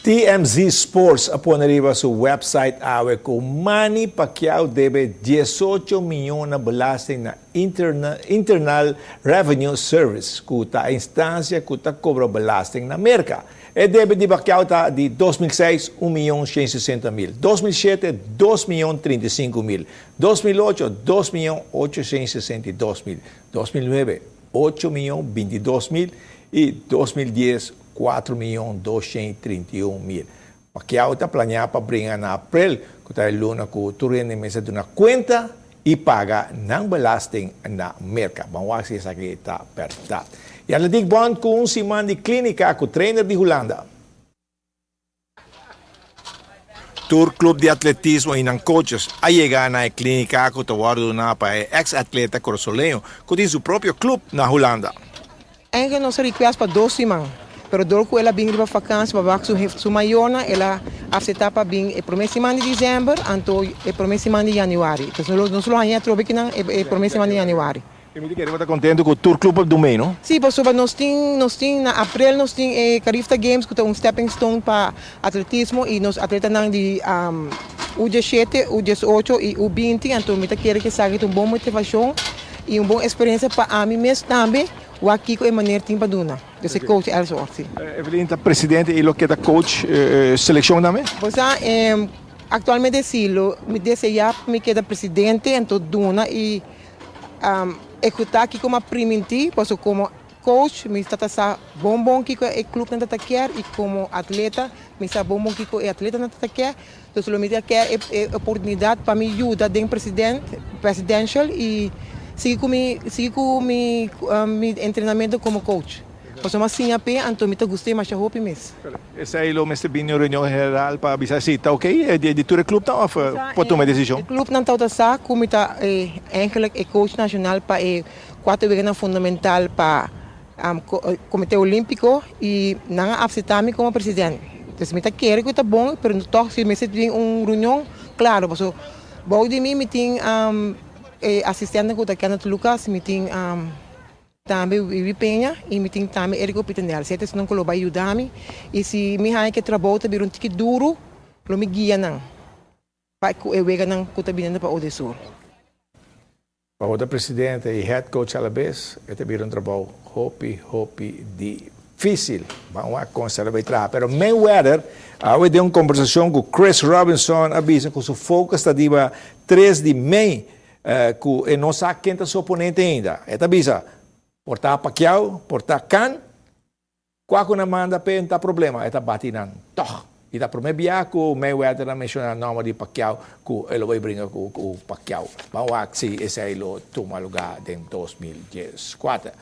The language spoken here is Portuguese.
TMZ Sports apon arriba su website awe ko Manny Pacquiao debe 18 milhões na belasting na Internal Revenue Service kuta instância kuta cobra belasting na América. E debe de Pacquiao ta de 2006 1.160.000, 2007 2.035.000, 2008 2.862.000, 2009 8.022.000 e 2010 4.231.000. Pacquiao está planeado para brincar na April, que está luna com turin de mesa de uma conta e paga ng belasting na América. Vamos ver se essa aqui está verdade. E ela diz bom com semana de clínica com o trainer de Holanda. Tour Club de Atletismo e ng coaches a chegar na clínica com o guardo na para ex-atleta Corsoleño, que tem seu próprio clube na Holanda. Eigenlijk não se request para 2 semanas. Pero dorku ela bing riba vakansie babak su mayona ela afseta pa bing e primeira semana de dezembro anto e primeira semana de januari. Então nós não hanya trobe que não e primeira semana de januari. E me diga, você contente com o Tour Club do meio, não? Sim, porque nós tem na abril nós tem Carifta Games que é stepping stone para atletismo e nós atleta nang de U17, U18 e U20, então me tá querer que sabe uma boa motivação e uma boa experiência para a mim mesmo também. O aqui é maneira tem para duna. Eu sou coach Elso Orsi. Evelyn está presidente e lo que é coach seleção também? Pois atualmente sim, me deseja me queda presidente então duna e executar aqui como primiti, posso como coach me está sa bom que é clube na quer e como atleta me está bom que é atleta na quer. Então só me quer oportunidade para me ajudar dentro presidential e sigo com meu treinamento como coach. Posso mais sim a pé, então me gostei mais a roupa mesmo. Esse aí o mestre binho reunião geral para avisar se está ok? É de tour club tá ou pode tomar decisão? O clube não está sa, como está eigenlijk é coach nacional para 4 vezes fundamental para comitê olímpico e não aceitar-me como presidente. Então me quer que está bom, mas toch se me tem reunião, claro, posso bom de mim me tem assistente que está aqui Lucas, me tem também Vivi Penha e me tem também Érico Pitendel. Se não colo vai ajudar-me e se me há que trabalho também um tique duro, lo me guia não. Para que eu veja não que está vindo para o Sul. Para o presidente e head coach à vez, é também um trabalho hopi difícil. Vamos a conservar, pero Mayweather, hoje deu uma conversação com Chris Robinson, avisa que o foco está de 3 de maio. Que não sabe quem é seu oponente ainda. Esta avisa, portar Pacquiao, portar Khan, qual na manda para não ter problema, esta batinan. Toh, e da primeira via que o Mayweather a mencionar o nome de Pacquiao, que ele vai brincar com o Pacquiao. Vamos ver se esse aí toma lugar em 2014.